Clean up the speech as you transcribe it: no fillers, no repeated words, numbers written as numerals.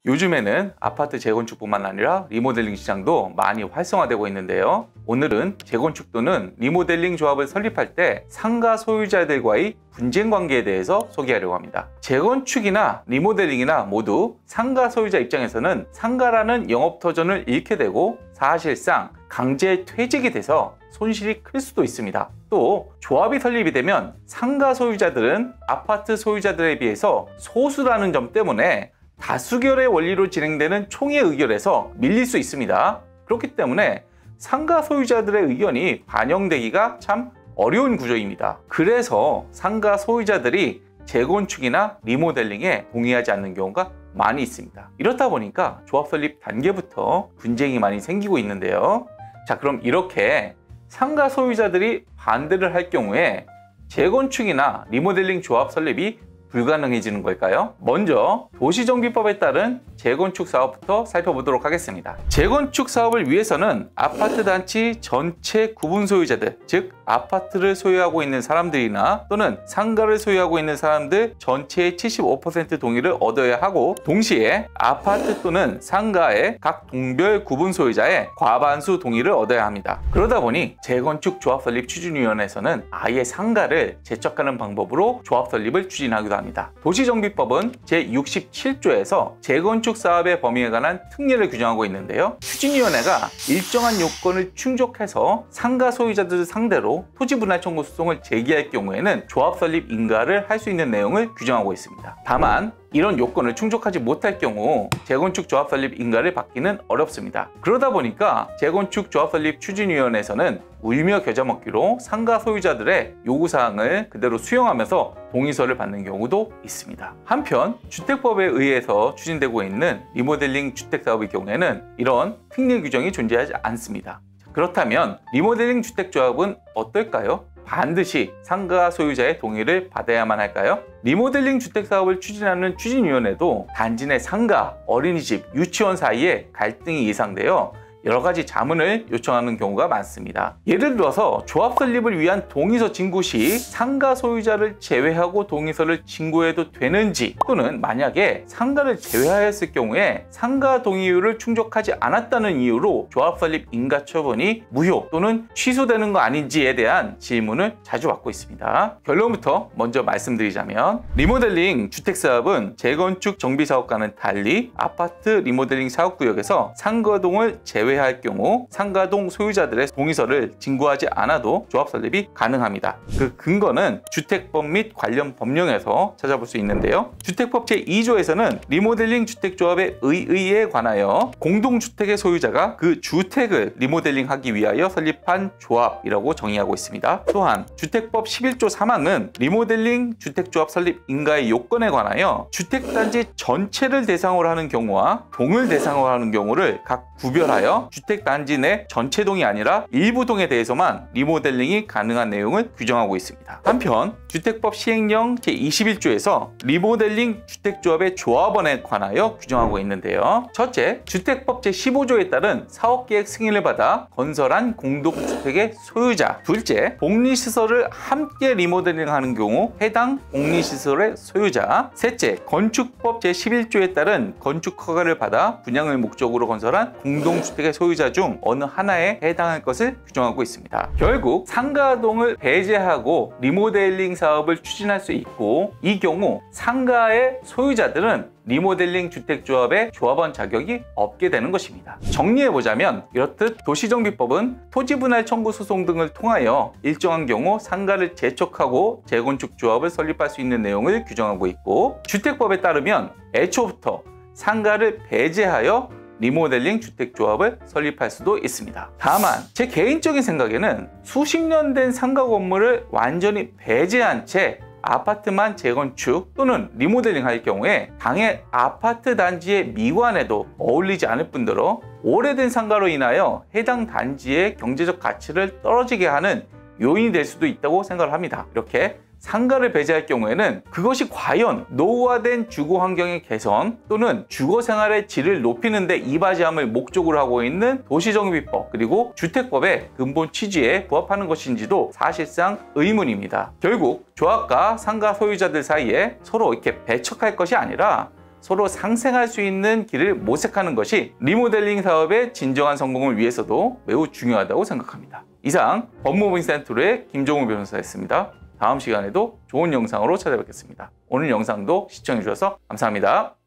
요즘에는 아파트 재건축뿐만 아니라 리모델링 시장도 많이 활성화되고 있는데요. 오늘은 재건축 또는 리모델링 조합을 설립할 때 상가 소유자들과의 분쟁 관계에 대해서 소개하려고 합니다. 재건축이나 리모델링이나 모두 상가 소유자 입장에서는 상가라는 영업터전을 잃게 되고 사실상 강제 퇴직이 돼서 손실이 클 수도 있습니다. 또 조합이 설립이 되면 상가 소유자들은 아파트 소유자들에 비해서 소수라는 점 때문에 다수결의 원리로 진행되는 총회 의결에서 밀릴 수 있습니다. 그렇기 때문에 상가 소유자들의 의견이 반영되기가 참 어려운 구조입니다. 그래서 상가 소유자들이 재건축이나 리모델링에 동의하지 않는 경우가 많이 있습니다. 이렇다 보니까 조합 설립 단계부터 분쟁이 많이 생기고 있는데요. 자, 그럼 이렇게 상가 소유자들이 반대를 할 경우에 재건축이나 리모델링 조합 설립이 불가능해지는 걸까요? 먼저 도시정비법에 따른 재건축 사업부터 살펴보도록 하겠습니다. 재건축 사업을 위해서는 아파트 단지 전체 구분 소유자들, 즉 아파트를 소유하고 있는 사람들이나 또는 상가를 소유하고 있는 사람들 전체의 75% 동의를 얻어야 하고, 동시에 아파트 또는 상가의 각 동별 구분 소유자의 과반수 동의를 얻어야 합니다. 그러다 보니 재건축 조합 설립 추진위원회에서는 아예 상가를 제척하는 방법으로 조합 설립을 추진하기도 합니다. 도시정비법은 제67조에서 재건축 사업의 범위에 관한 특례를 규정하고 있는데요. 추진위원회가 일정한 요건을 충족해서 상가 소유자들 상대로 토지분할 청구 소송을 제기할 경우에는 조합 설립 인가를 할 수 있는 내용을 규정하고 있습니다. 다만 이런 요건을 충족하지 못할 경우 재건축 조합 설립 인가를 받기는 어렵습니다. 그러다 보니까 재건축 조합 설립 추진위원회에서는 울며 겨자 먹기로 상가 소유자들의 요구사항을 그대로 수용하면서 동의서를 받는 경우도 있습니다. 한편 주택법에 의해서 추진되고 있는 리모델링 주택사업의 경우에는 이런 특례 규정이 존재하지 않습니다. 그렇다면 리모델링 주택조합은 어떨까요? 반드시 상가 소유자의 동의를 받아야만 할까요? 리모델링 주택사업을 추진하는 추진위원회도 단지 내 상가, 어린이집, 유치원 사이에 갈등이 예상되어 여러 가지 자문을 요청하는 경우가 많습니다. 예를 들어서 조합 설립을 위한 동의서 진구 시 상가 소유자를 제외하고 동의서를 진구해도 되는지, 또는 만약에 상가를 제외하였을 경우에 상가 동의율을 충족하지 않았다는 이유로 조합 설립 인가 처분이 무효 또는 취소되는 거 아닌지에 대한 질문을 자주 받고 있습니다. 결론부터 먼저 말씀드리자면, 리모델링 주택사업은 재건축 정비사업과는 달리 아파트 리모델링 사업구역에서 상가동을 제외할 경우 상가동 소유자들의 동의서를 진구하지 않아도 조합 설립이 가능합니다. 그 근거는 주택법 및 관련 법령에서 찾아볼 수 있는데요. 주택법 제2조에서는 리모델링 주택조합의 의의에 관하여 공동주택의 소유자가 그 주택을 리모델링하기 위하여 설립한 조합이라고 정의하고 있습니다. 또한 주택법 11조 3항은 리모델링 주택조합 설립 인가의 요건에 관하여 주택단지 전체를 대상으로 하는 경우와 동을 대상으로 하는 경우를 각 구별하여 주택단지 내 전체 동이 아니라 일부 동에 대해서만 리모델링이 가능한 내용을 규정하고 있습니다. 한편 주택법 시행령 제21조에서 리모델링 주택조합의 조합원에 관하여 규정하고 있는데요. 첫째, 주택법 제15조에 따른 사업계획 승인을 받아 건설한 공동주택의 소유자. 둘째, 복리시설을 함께 리모델링하는 경우 해당 복리시설의 소유자. 셋째, 건축법 제11조에 따른 건축허가를 받아 분양을 목적으로 건설한 공동주택의 소유자 중 어느 하나에 해당할 것을 규정하고 있습니다. 결국 상가동을 배제하고 리모델링 사업을 추진할 수 있고, 이 경우 상가의 소유자들은 리모델링 주택조합의 조합원 자격이 없게 되는 것입니다. 정리해보자면 이렇듯 도시정비법은 토지분할 청구 소송 등을 통하여 일정한 경우 상가를 재촉하고 재건축 조합을 설립할 수 있는 내용을 규정하고 있고, 주택법에 따르면 애초부터 상가를 배제하여 리모델링 주택조합을 설립할 수도 있습니다. 다만 제 개인적인 생각에는 수십 년 된 상가 건물을 완전히 배제한 채 아파트만 재건축 또는 리모델링 할 경우에 당해 아파트 단지의 미관에도 어울리지 않을 뿐더러 오래된 상가로 인하여 해당 단지의 경제적 가치를 떨어지게 하는 요인이 될 수도 있다고 생각을 합니다. 이렇게 상가를 배제할 경우에는 그것이 과연 노후화된 주거 환경의 개선 또는 주거 생활의 질을 높이는 데 이바지함을 목적으로 하고 있는 도시정비법 그리고 주택법의 근본 취지에 부합하는 것인지도 사실상 의문입니다. 결국 조합과 상가 소유자들 사이에 서로 이렇게 배척할 것이 아니라 서로 상생할 수 있는 길을 모색하는 것이 리모델링 사업의 진정한 성공을 위해서도 매우 중요하다고 생각합니다. 이상 법무부 센트로의 김종우 변호사였습니다. 다음 시간에도 좋은 영상으로 찾아뵙겠습니다. 오늘 영상도 시청해주셔서 감사합니다.